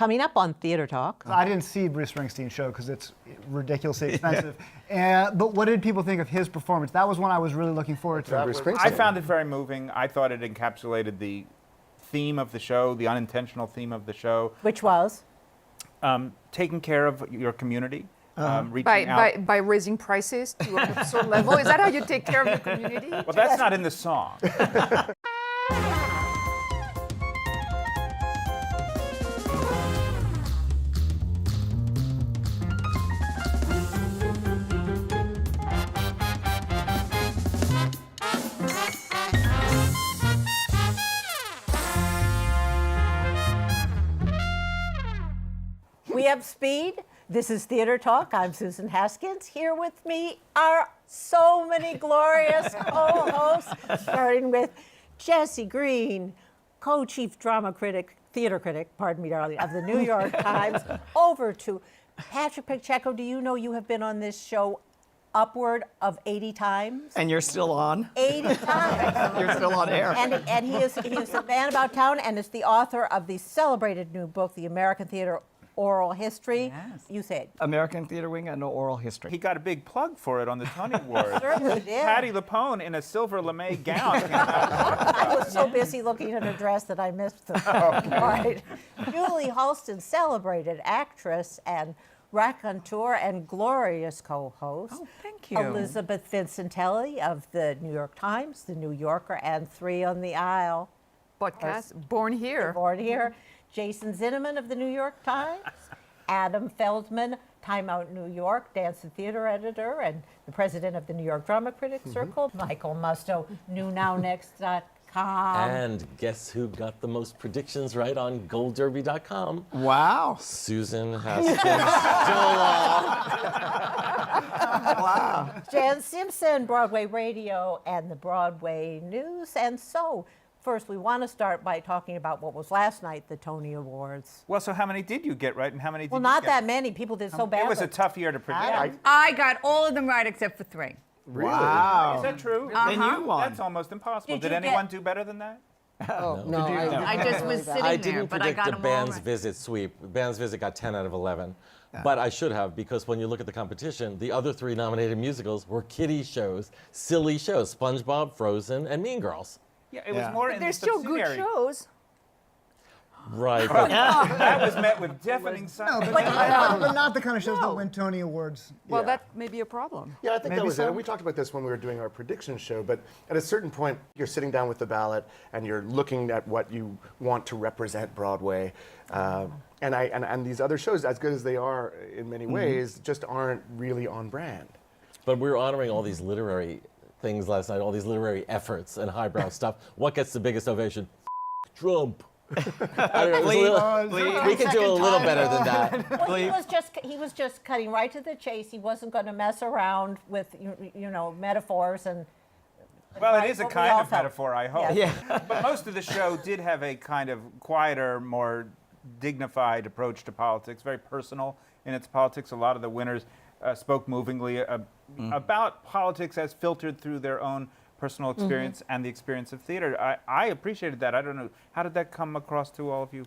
Coming up on Theater Talk. I didn't see Bruce Springsteen's show because it's ridiculously expensive. But what did people think of his performance? That was one I was really looking forward to. Bruce Springsteen. I found it very moving. I thought it encapsulated the theme of the show, the unintentional theme of the show. Which was? Taking care of your community. Reaching out. By raising prices to a certain level? Is that how you take care of your community? Well, that's not in the song. We have speed. This is Theater Talk. I'm Susan Haskins. Here with me are so many glorious co-hosts, starting with Jesse Green, co-chief drama critic, theater critic, pardon me, darling, of the New York Times, over to Patrick Pacheco. Do you know you have been on this show upward of 80 times? And you're still on? 80 times. You're still on air. And he is the man about town and is the author of the celebrated new book, The American Theater Oral History. Yes. You said. American Theater Wing and Oral History. He got a big plug for it on the Tony Awards. Certainly did. Patti LuPone in a silver lame gown. I was so busy looking at her dress that I missed the part. Julie Halston, celebrated actress and raconteur and glorious co-host. Oh, thank you. Elisabeth Vincentelli of the New York Times, the New Yorker, and Three on the Aisle. Podcast, born here. Born here. Jason Zinoman of the New York Times, Adam Feldman, Time Out New York, dance and theater editor, and the president of the New York Drama Critics Circle, Michael Musto, newnownnext.com. And guess who got the most predictions right on goldderby.com? Wow. Susan Haskins. Wow. Jan Simpson, Broadway Radio, and the Broadway News. And so, first, we want to start by talking about what was last night, the Tony Awards. Well, so how many did you get right, and how many did Well, you not get? that many. People did so badly. It was a tough year to predict. I got all of them right except for 3. Really? Wow. Is that true? Then you won. That's almost impossible. Did Did you anyone get- do better than that? Oh, No. I just was sitting I there, didn't but I predict got the them all band's right. visit sweep. Band's visit got 10 out of 11. But I should have, because when you look at the competition, the other 3 nominated musicals were kiddie shows, silly shows, SpongeBob, Frozen, and Mean Girls. Yeah, it was more in They're the still good subsidiary. shows. Right. But That was met with deafening No, silence. but not the kind of shows that win Tony Awards. Well, Yeah. that may be a problem. Yeah, I think that Maybe was it. so. And we talked about this when we were doing our prediction show, but at a certain point, you're sitting down with the ballot and you're looking at what you want to represent Broadway. And these other shows, as good as they are in many ways, just aren't really on brand. But we were honoring all these literary things last night, all these literary efforts and highbrow stuff. What gets the biggest ovation? Trump. I don't know, we could do a little better than that. Well, he was just cutting right to the chase. He wasn't going to mess around with metaphors and. Well, it is a What we kind all of felt. metaphor, I hope. Yeah. But most of the show did have a kind of quieter, more dignified approach to politics, very personal in its politics. A lot of the winners spoke movingly about politics as filtered through their own personal experience and the experience of theater. I appreciated that. I don't know, how did that come across to all of you?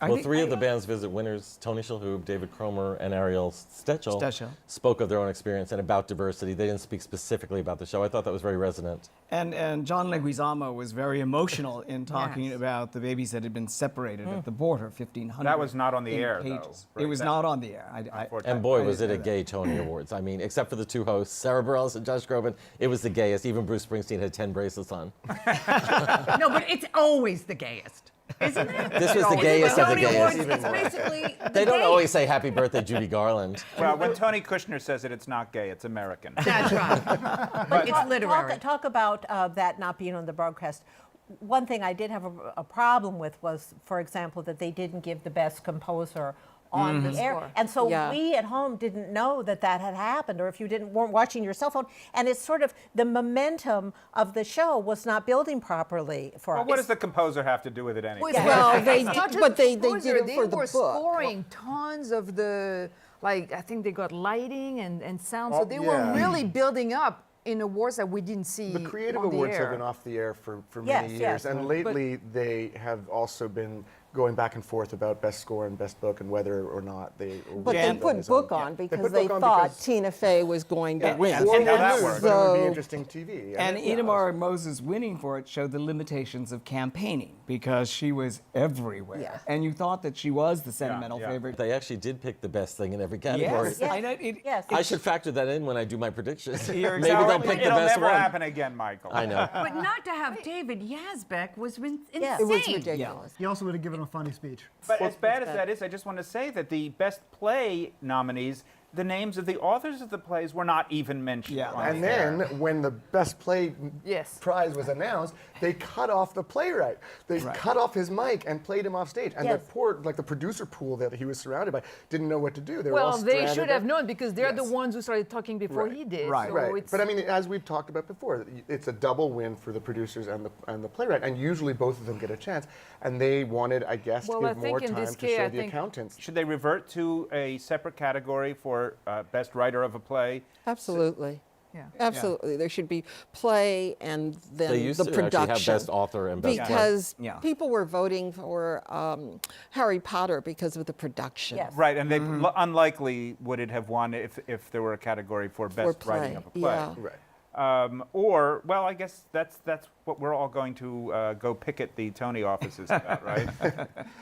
Well, 3 of the band's visit winners, Tony Shalhoub, David Cromer, and Ariel Stechel, spoke of their own experience and about diversity. They didn't speak specifically about the show. I thought that was very resonant. And John Leguizamo was very emotional in talking Yes. about the babies that had been separated at the border, 1,500. That was not on the air, pages. though. It was not on the air. And boy, was it a gay Tony Awards. I mean, except for the 2 hosts, Sarah Bareilles and Josh Groban, it was the gayest. Even Bruce Springsteen had 10 bracelets on. No, but it's always the gayest, isn't it? This was the gayest of the Tony Awards, gayest. it's basically They don't always say happy birthday, Judy Garland. Well, when Tony Kushner says it, it's not gay, it's American. That's right. But it's literary. Talk about that not being on the broadcast. One thing I did have a problem with was, for example, that they didn't give the best composer on the air. Sure. And so Yeah. we at home didn't know that had happened, or if you weren't watching your cell phone. And it's sort of the momentum of the show was not building properly for Well, us. what does the composer have to do with it anyway? Well, they It's not did, just but they composer, did it for the They were book. scoring tons of the, like, I think they got lighting and sound, so Oh, they yeah. were really building up in awards that we didn't see The creative on the awards air. have been off the air for Yes, many yes. years, and lately they have also been going back and forth about best score and best book and whether or not they. But they put book on because they thought Tina Fey was going to win. Or And how that lose, works. but it would be So- interesting TV. And it was. Idemar Moses winning for it showed the limitations of campaigning because she was everywhere. Yeah. And you thought that she was the sentimental yeah. favorite. They actually did pick the best thing in every category. Yes. Yes. I know, Yes. I should factor that in when I do my predictions. You're Maybe they'll exactly pick the It'll best never one. happen again, Michael. I know. But not to have David Yazbek was insane. Yes. It was ridiculous. He also would have given a funny speech. But as bad as that is, I just want to say that the best play nominees, the names of the authors of the plays were not even mentioned. Yeah. on And there. then, when the best play Yes. prize was announced, they cut off the playwright. They cut off his mic and played him off stage. And Yes. the poor, like the producer pool that he was surrounded by, didn't know what to do. They were all Well, they stranded should there. have known because they're the Yes. ones who started talking before Right. he did. Right. So Right, it's, but I mean, as we've talked about before, it's a double win for the producers and the playwright, and usually both of them get a chance. And they wanted, I guess, Well, to I give think more in time this to case, show I the think- accountants. Should they revert to a separate category for best writer of a play? Absolutely. Yeah. Absolutely. There should be play and then They used the to production. actually have best author and best play. because Yeah. people were voting for Harry Potter because of the production. Yes. Right, and they unlikely would it have won if there were a category for best writing play, of a play. yeah. Right. Or, well, I guess that's what we're all going to go picket the Tony offices about, right?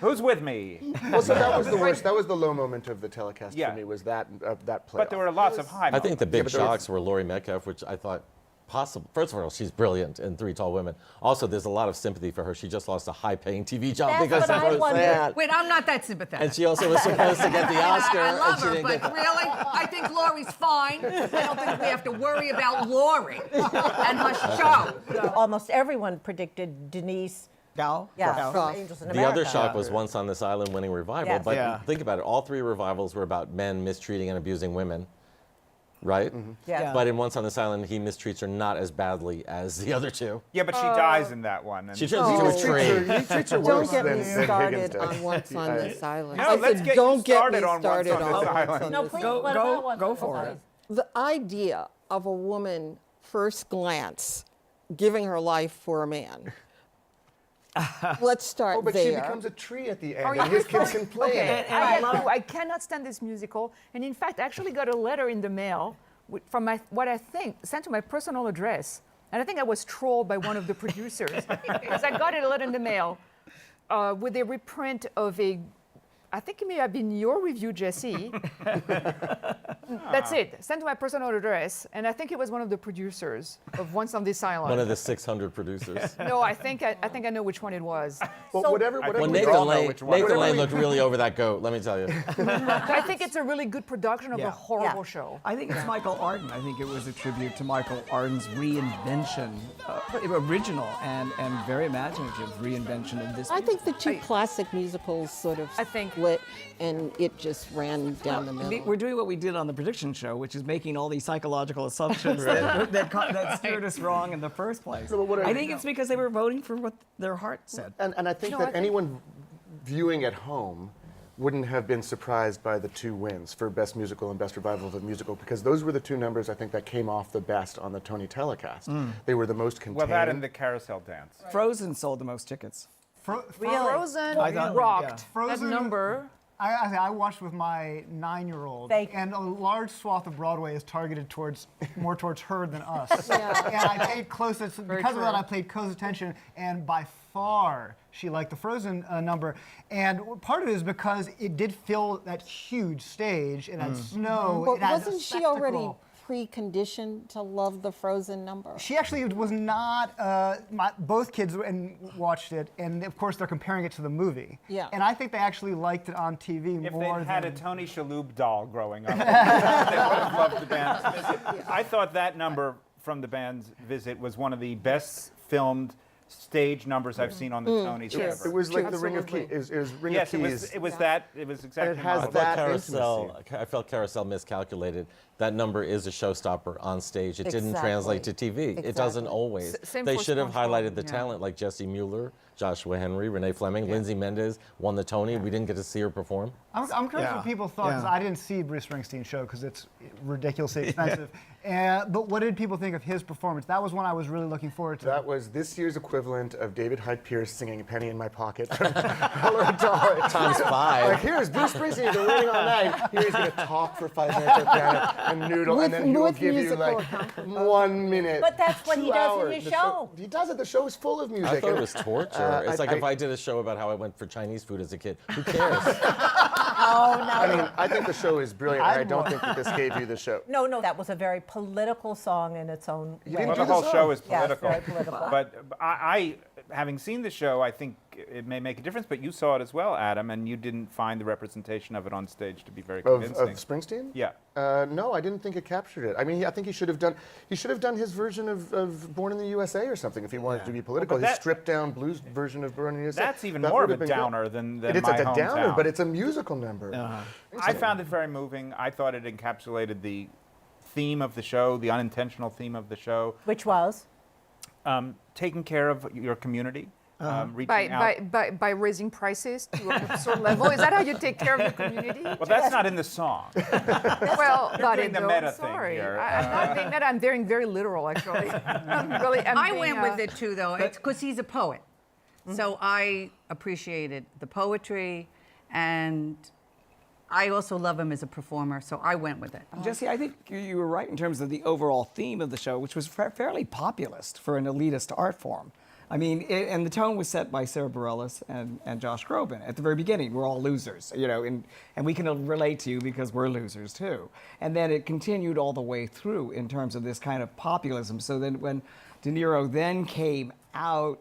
Who's with me? Well, so that was the worst. That was the low moment of the telecast Yeah. for me. Was that play? But there were lots of high I think the big but there was- shocks were Laurie Metcalf, which I thought possible. First of all, she's brilliant in Three Tall Women. Also, there's a lot of sympathy for her. She just lost a high-paying TV job That's because what of I her wondered. that. wait, I'm not that sympathetic. And she also was supposed to get the Oscar. I love and she her, didn't get but really, I think Laurie's fine. I don't think we have to worry about Laurie and her show. Almost everyone predicted Denise. Gal? Yeah, Gal. from Angels in The America. other shock was Once on This Island winning revival. Yes. But Yeah. think about it. All three revivals were about men mistreating and abusing women, right? Yes. Yeah. But in Once on This Island, he mistreats her not as badly as the other two. Yeah, but she dies in that one. And She turns into a tree. He treats her Don't worse get than me Higgins started does. on Once on This Island. No, I let's said, get you don't get started me on Once started on This on Once Island. on No, This please, Go- what go- about one go of for the it. The idea of a woman first glance giving her life for a man. Let's start Oh, but there. she becomes a tree at the end, Oh, and his kids can play in Okay, it. I cannot stand this musical. And in fact, I actually got a letter in the mail from what I think sent to my personal address. And I think I was trolled by one of the producers because I got a letter in the mail with a reprint of I think it may have been your review, Jesse. That's it. Sent to my personal address, and I think it was one of the producers of Once on This Island. One of the 600 producers. No, I think I know which one it was. Well, So- whatever Well, we Nathan all know Lane, which one. Nathan Lane looked really over that goat, let me tell you. I think it's a really good production of Yeah. a horrible Yeah. show. I think it's Michael Arden. I think it was a tribute to Michael Arden's reinvention, original and very imaginative reinvention of this. I think the two classic musicals sort of I think- split, and it just ran down the middle. We're doing what we did on the prediction show, which is making all these psychological assumptions that steered us wrong in the first place. No, but what I think it's because they were voting for what their heart said. And I think No, that I think- anyone viewing at home wouldn't have been surprised by the two wins for Best Musical and Best Revival of a Musical, because those were the two numbers I think that came off the best on the Tony telecast. They were the most contained. well, that and the carousel dance. Frozen sold the most tickets. Frozen I thought- rocked. yeah. That Frozen- number. I watched with my 9-year-old, and a large swath of Broadway is targeted more towards her than us. And I paid because of that, I paid close attention, and by far she liked the Frozen number. And part of it is because it did fill that huge stage. It had snow. But it had wasn't a she already spectacle. preconditioned to love the Frozen number? She actually was not. Both kids watched it, and of course they're comparing it to the movie. Yeah. And I think they actually liked it on TV If more they'd had a than. Tony Shalhoub doll growing up, they would have loved the band's visit. I thought that number from the band's visit was one of the best filmed stage numbers I've seen on the Tonys ever. It was like the Ring of Keys. Absolutely. It was Ring Yes, of it Keys. was. It was that. It was exactly. it has I modeled. thought that Carousel. I felt Carousel miscalculated. That number is a showstopper on stage. It didn't translate to TV. It doesn't always. Same They for should have SpongeBob, highlighted the yeah. talent like Jessie Mueller. Joshua Henry, Renee Fleming, Lindsay Mendez won the Tony. We didn't get to see her perform. I'm curious what people thought, because I didn't see Bruce Springsteen's show because it's ridiculously expensive. But what did people think of his performance? That was one I was really looking forward to. That was this year's equivalent of David Hyde Pierce singing "A Penny in My Pocket" from Hello Dolly. Times 5. Like, here's Bruce Springsteen, been waiting all night. Here he's going to talk for 5 minutes at the piano and noodle, and then he will give you like 1 minute. But that's what he 2 does in hours. his The show. He does it. The show is full of music. I thought it was torture. It's like if I did a show about how I went for Chinese food as a kid. Who cares? Oh, no. I mean, I think the show is brilliant, and I don't think that this gave you the show. No, that was a very political song in its own way. didn't Well, do the whole song. show is Yes, political. very political. But I, having seen the show, I think it may make a difference. But you saw it as well, Adam, and you didn't find the representation of it on stage to be very convincing. Of Springsteen? Yeah. No, I didn't think it captured it. I mean, I think he should have done his version of Born in the USA or something if he wanted to be political. Well, but His that- stripped down blues version of Born in the USA. That's even That more would of have a been good. downer than It's my like a hometown. downer, but it's a musical number. I found it very moving. I thought it encapsulated the theme of the show, the unintentional theme of the show, Which was? taking care of your community, reaching out. By raising prices to an absurd level. Is that how you take care of the community? Well, that's not in the song. Well, but doing the though, meta I'm thing sorry. here. I'm not being meta. I'm being very literal, actually. I went with it too, though. It's because he's a poet. So I appreciated the poetry, and I also love him as a performer, so I went with it. Jesse, I think you were right in terms of the overall theme of the show, which was fairly populist for an elitist art form. I mean, and the tone was set by Sarah Bareilles and Josh Groban. At the very beginning, we're all losers, you know, and we can relate to you because we're losers too. And then it continued all the way through in terms of this kind of populism. So then when De Niro then came out,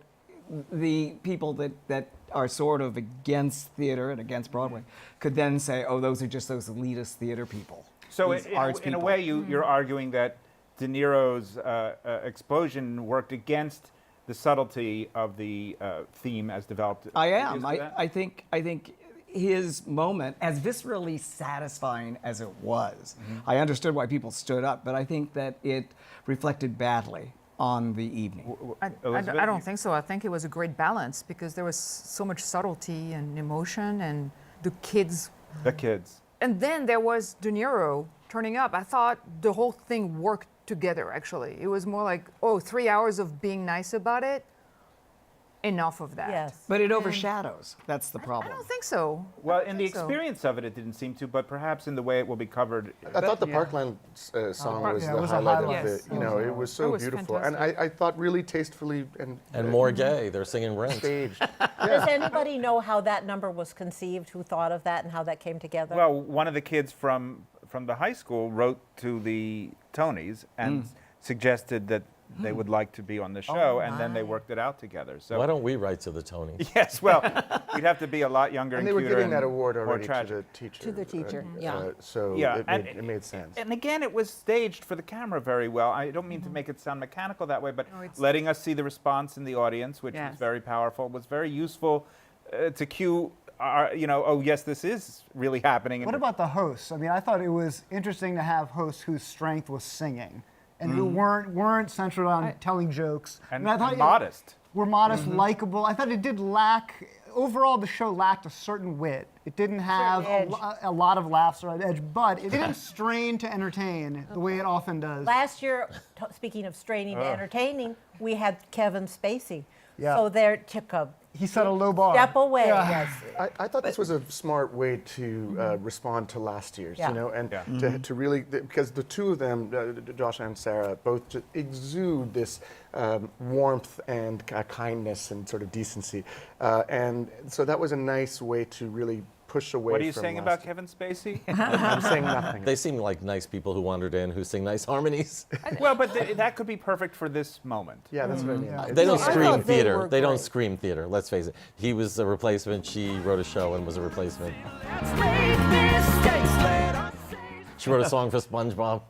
the people that are sort of against theater and against Broadway could then say, oh, those are just those elitist theater people. So these arts in a people. way, you're arguing that De Niro's explosion worked against the subtlety of the theme as developed. I am. Is that? I think his moment, as viscerally satisfying as it was, I understood why people stood up, but I think that it reflected badly on the evening. I don't think so. I think it was a great balance because there was so much subtlety and emotion and the kids. The kids. And then there was De Niro turning up. I thought the whole thing worked together, actually. It was more like, 3 hours of being nice about it. Enough of that. Yes. But it overshadows. That's the I problem. don't think so. Well, in the think so. experience of it, it didn't seem to, but perhaps in the way it will be covered. I thought the Parkland song was yeah, the it was a highlight of highlight. it. Yes. You know, it was so That was beautiful, and fantastic. I thought really tastefully And more gay. They're singing Rent. staged. Does anybody know how that number was conceived? Who thought of that and how that came together? Well, one of the kids from the high school wrote to the Tonys and suggested that they would like to be on the show, and then they worked it out together. So Why don't we write to the Tonys? yes, well, we'd have to be a lot younger And and they were cuter giving that and award more already to tragic. the teacher. To the teacher, yeah. So Yeah, it made sense. And again, it was staged for the camera very well. I don't mean to make it sound mechanical that way, but it's- letting us see the response in the audience, which Yes. was very powerful, was very useful to cue, oh, yes, this is really happening. What about the hosts? I mean, I thought it was interesting to have hosts whose strength was singing and who weren't centered on telling jokes. And, I thought and modest. Were modest, likable. I thought it did lack. Overall, the show lacked a certain wit. It didn't have Certain a lot of laughs or edge, but it didn't strain to entertain the way it often does. Last year, speaking of straining to entertaining, we had Kevin Spacey. Yeah. So there took a He set a low bar. step away. Yeah. Yes. I thought this was a smart way to respond to last year's, Yeah. you know, and Yeah. to really, because the two of them, Josh and Sarah, both just exude this warmth and kindness and sort of decency. And so that was a nice way to really push away What are you from saying last about year. Kevin Spacey? I'm saying nothing. They seem like nice people who wandered in, who sing nice harmonies. Well, but that could be perfect for this moment. Yeah, that's what I mean. Yeah. They don't I scream thought they theater. were They don't great. scream theater. Let's face it. He was a replacement. She wrote a show and was a replacement. She wrote a song for SpongeBob.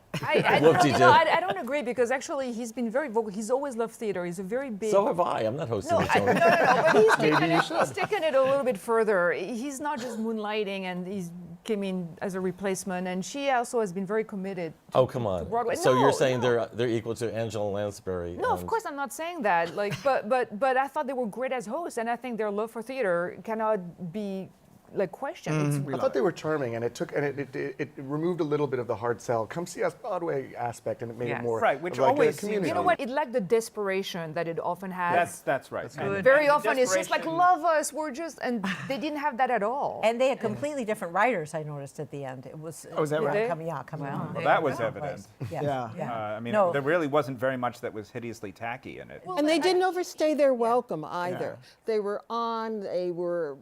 Whoop-de-doo. I don't agree because actually he's been very vocal. He's always loved theater. He's a very big. So have I. I'm not hosting No, the Tony. but he's taken it a little bit further. He's not just moonlighting and he's came in as a replacement, and she also has been very committed Oh, come on. Broadway. So No, you're saying no. they're equal to Angela Lansbury? No, of and- course I'm not saying that. Like, but I thought they were great as hosts, and I think their love for theater cannot be like questioned. I thought they were charming, and it removed a little bit of the hard sell, come see us Broadway aspect, and it made Yes. it more Right, which of like always a seems- community. You know what? It lacked the desperation that it often has. That's right. And Very the often it's just like, desperation- love us, we're just, and they didn't have that at all. And they had completely different writers, I noticed at the end. It was Oh, is that right? coming on. Well, that was evident. Yes. Yeah. I mean, No. there really wasn't very much that was hideously tacky in it. And they didn't overstay their welcome either. They were on, they were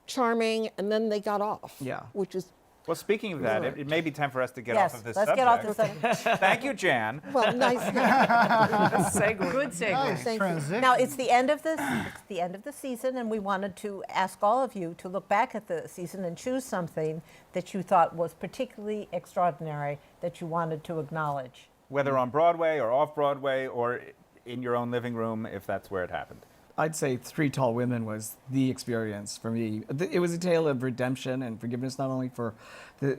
charming, and then they got off. Yeah. Which is, Well, speaking of that, it may be time for us to get Yes, off of this let's subject. get off the subject. Thank you, Jan. well, nice. Good segue. Nice Thank you. transition. Now it's the end of the season, and we wanted to ask all of you to look back at the season and choose something that you thought was particularly extraordinary that you wanted to acknowledge. Whether on Broadway or off Broadway or in your own living room, if that's where it happened. I'd say Three Tall Women was the experience for me. It was a tale of redemption and forgiveness, not only for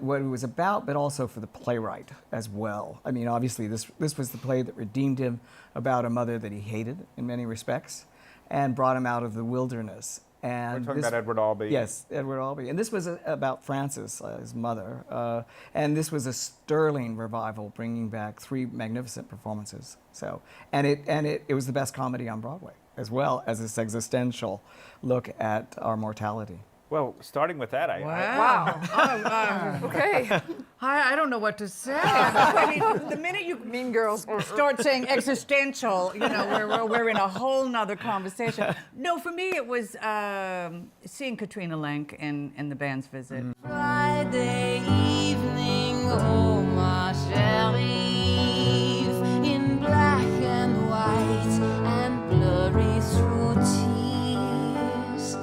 what it was about, but also for the playwright as well. I mean, obviously, this was the play that redeemed him about a mother that he hated in many respects and brought him out of the wilderness. And We're talking about Edward Albee. Yes, Edward Albee. And this was about Frances, his mother. And this was a sterling revival, bringing back 3 magnificent performances. So, and it was the best comedy on Broadway, as well as this existential look at our mortality. Well, starting with that, Wow. Okay. I don't know what to say. I mean, the minute you Mean Girls. start saying existential, you know, we're in a whole nother conversation. No, for me it was seeing Katrina Lenk in the band's visit. Friday evening, oh my Sheriff, in black and white and blurry through tears.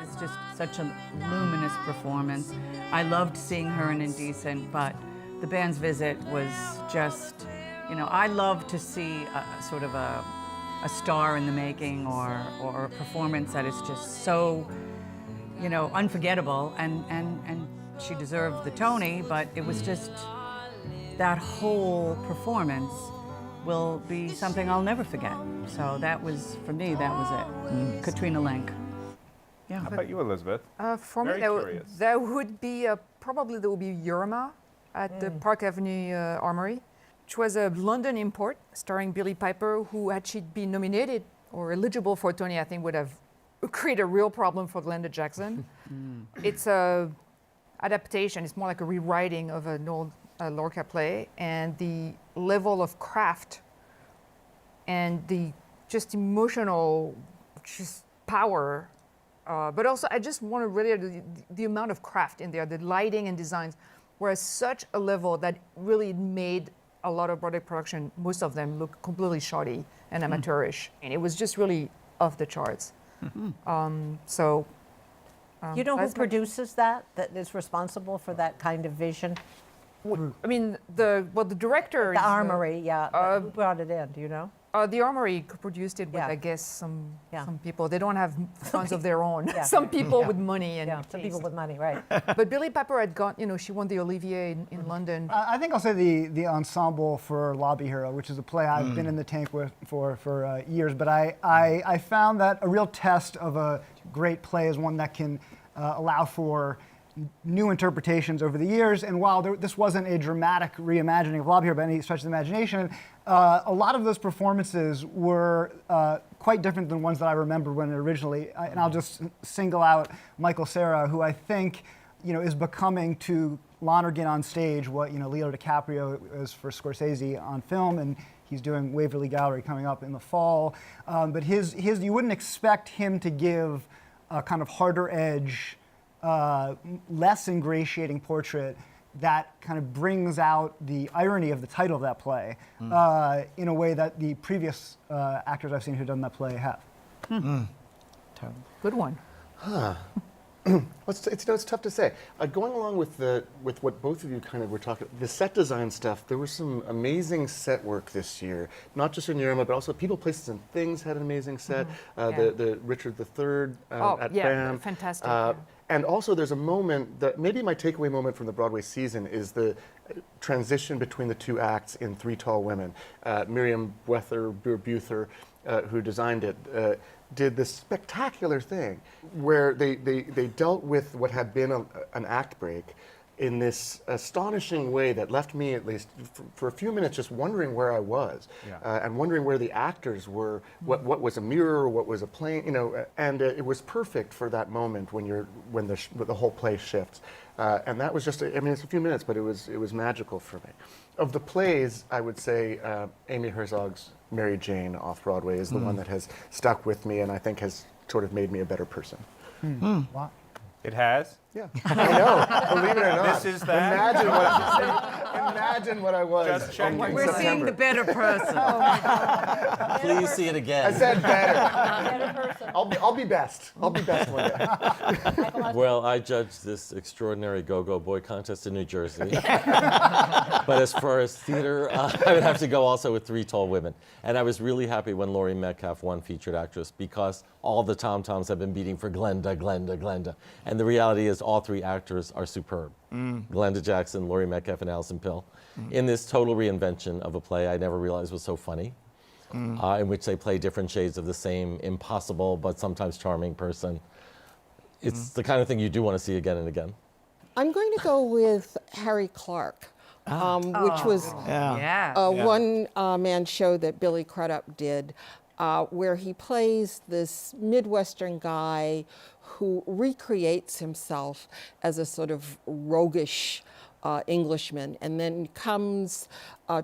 It's just such a luminous performance. I loved seeing her in Indecent, but the band's visit was just, you know, I love to see a sort of a star in the making or a performance that is just so, you know, unforgettable. And she deserved the Tony, but it was just that whole performance will be something I'll never forget. So that was, for me, that was it. Katrina Lenk. Yeah. How about you, Elisabeth? For Very me, curious. there would be probably there would be Yorma at the Park Avenue Armory, which was a London import starring Billie Piper, who had she been nominated or eligible for a Tony, I think would have created a real problem for Glenda Jackson. It's a adaptation. It's more like a rewriting of an old Lorca play, and the level of craft and the just emotional just power. But also, I just want to really the amount of craft in there, the lighting and designs were at such a level that really made a lot of Broadway production, most of them, look completely shoddy and amateurish. And it was just really off the charts. You know who that's my- produces that is responsible for that kind of vision? I mean, the director. The is, Armory, yeah. Who brought it in, do you know? The Armory produced it with, Yeah. I guess, some Yeah. people. They don't have funds of their own. Yeah. Some people Yeah. with money and Yeah, some people taste. with money, right. But Billie Piper had got, she won the Olivier in London. I think I'll say the ensemble for Lobby Hero, which is a play I've been in the tank with for years. But I found that a real test of a great play is one that can allow for new interpretations over the years. And while this wasn't a dramatic reimagining of Lobby Hero by any stretch of the imagination, a lot of those performances were quite different than ones that I remember when originally. And I'll just single out Michael Cera, who I think is becoming to Lonergan on stage what Leo DiCaprio is for Scorsese on film, and he's doing Waverly Gallery coming up in the fall. But his you wouldn't expect him to give a kind of harder edge, less ingratiating portrait that kind of brings out the irony of the title of that play in a way that the previous actors I've seen who've done that play have. Good one. Well, it's tough to say. Going along with what both of you kind of were talking, the set design stuff, there was some amazing set work this year. Not just in Yerma, but also People, Places, and Things had an amazing set. The Richard III at BAM. Fantastic. And also there's a moment that maybe my takeaway moment from the Broadway season is the transition between the two acts in Three Tall Women. Miriam Buther, who designed it, did this spectacular thing where they dealt with what had been an act break in this astonishing way that left me, at least for a few minutes, just wondering where I was, and wondering where the actors were, what was a mirror, what was a plane, you know, and it was perfect for that moment when the whole play shifts, and that was just, I mean, it's a few minutes, but it was magical for me. Of the plays, I would say Amy Herzog's Mary Jane off Broadway is the one that has stuck with me, and I think has sort of made me a better person. Wow. It has? Yeah, I know. Believe it or not. This is that? Imagine what I was. Just checking. in We're seeing September. the better person. Please see it again. I said better. I'll be best. I'll be best one day. Well, I judged this extraordinary go-go boy contest in New Jersey. But as far as theater, I would have to go also with Three Tall Women. And I was really happy when Laurie Metcalf won Featured Actress, because all the tom-toms have been beating for Glenda, Glenda, Glenda. And the reality is all three actors are superb. Glenda Jackson, Laurie Metcalf, and Alison Pill. In this total reinvention of a play I never realized was so funny, in which they play different shades of the same impossible but sometimes charming person. It's the kind of thing you do want to see again and again. I'm going to go with Harry Clark, which was a one-man show that Billy Crudup did, where he plays this Midwestern guy who recreates himself as a sort of roguish Englishman, and then comes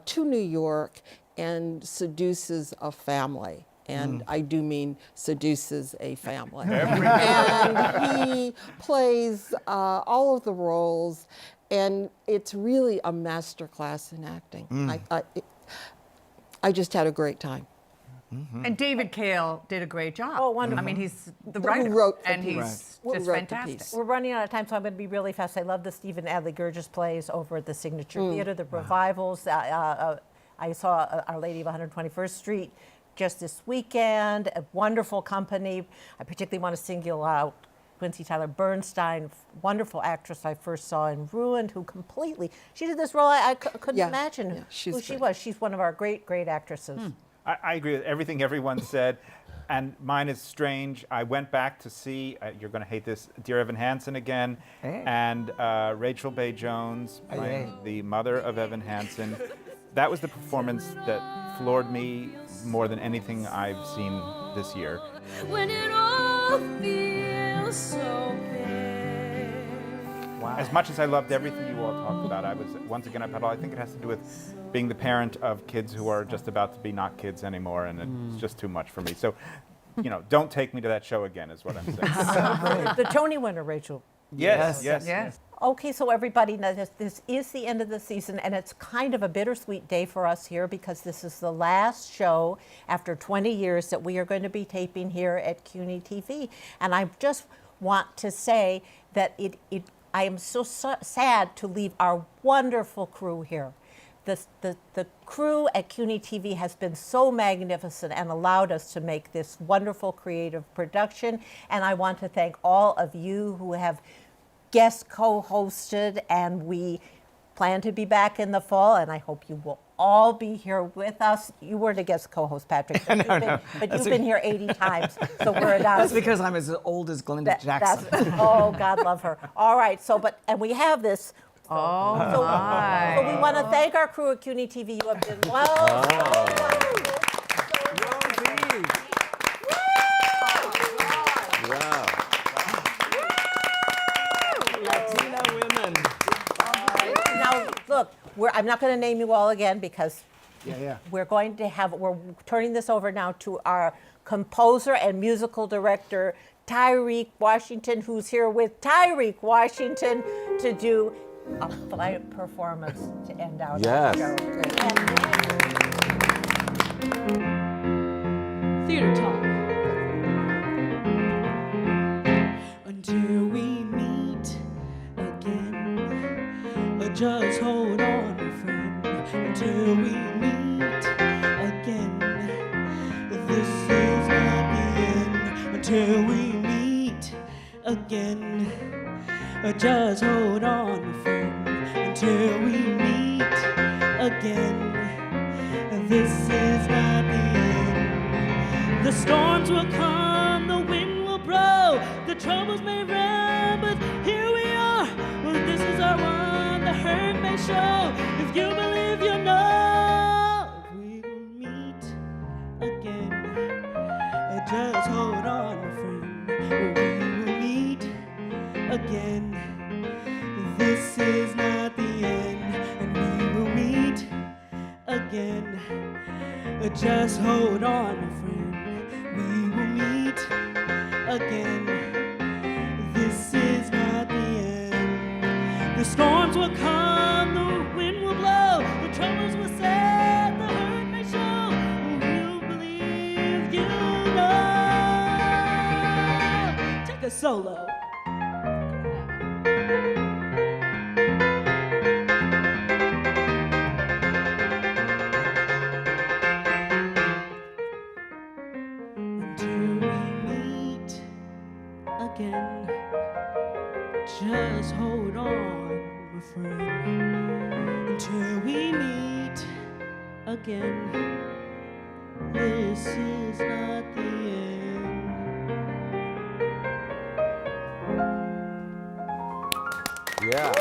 to New York and seduces a family. And I do mean seduces a family. And he plays all of the roles, and it's really a masterclass in acting. I just had a great time. And David Cale did a great job. Oh, wonderful. I mean, he's the Who writer, wrote the and piece. he's Who just wrote the fantastic. piece. We're running out of time, so I'm going to be really fast. I love the Stephen Adly Gurgis plays over at the Signature Theater, the revivals. I saw Our Lady of 121st Street just this weekend, a wonderful company. I particularly want to single out Quincy Tyler Bernstein, wonderful actress I first saw in Ruined, who she did this role I couldn't imagine who she was. She's one of our great, great actresses. I agree with everything everyone said, and mine is strange. I went back to see, you're going to hate this, Dear Evan Hansen again, and Rachel Bay Jones playing the mother of Evan Hansen. That was the performance that floored me more than anything I've seen this year. When it all feels so big. Wow. As much as I loved everything you all talked about, I was once again up at all. I think it has to do with being the parent of kids who are just about to be not kids anymore, and it's just too much for me. So, don't take me to that show again, is what I'm saying. The Tony winner, Rachel. Yes. Okay, so everybody, now this is the end of the season, and it's kind of a bittersweet day for us here because this is the last show after 20 years that we are going to be taping here at CUNY TV. And I just want to say that I am so sad to leave our wonderful crew here. The crew at CUNY TV has been so magnificent and allowed us to make this wonderful creative production. And I want to thank all of you who have guest co-hosted, and we plan to be back in the fall, and I hope you will all be here with us. You weren't a guest co-host, Patrick, but you've been here 80 times, so we're a That's because I'm as old as Glenda Jackson. Oh, God love her. All right, and we have this. So we want to thank our crew at CUNY TV. You have been wonderful. Look, I'm not going to name you all again because we're turning this over now to our composer and musical director, Tyrik Washington, who's here with Tyrik Washington to do a flight performance to end out our show. Theater Talk. Until we meet again, just hold on, my friend. Until we meet again, this is not the end. Until we meet again. Just hold on, my friend, until we meet again. This is not the end. The storms will come, the wind will blow, the troubles may run, but here we are. Well, this is our one, the hurt may show. If you believe, you know we will meet again. Just hold on, my friend, we will meet again. This is not the end, and we will meet again. Just hold on, my friend, we will meet again. This is not the end. The storms will come, the wind will blow, the troubles will set, the hurt may show. We'll believe, you know. Take a solo. Just hold on, my friend, until we meet again. This is not the end. Yeah.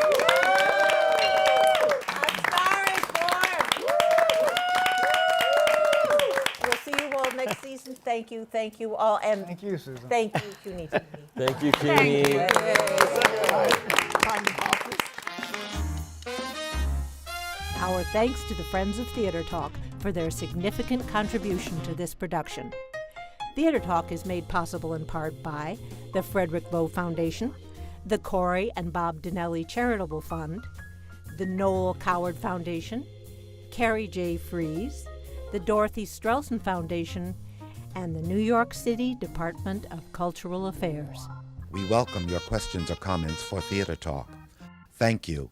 We'll see you all next season. Thank you all, and Thank you, Susan. thank you, Cuny. Thank you, Cuny. Our thanks to the Friends of Theater Talk for their significant contribution to this production. Theater Talk is made possible in part by the Frederick Lowe Foundation, the CORY and Bob Donnelly Charitable Fund, the Noel Coward Foundation, Carrie J. Fries, the Dorothy STRELSIN Foundation, and the New York City Department of Cultural Affairs. We welcome your questions or comments for Theater Talk. Thank you,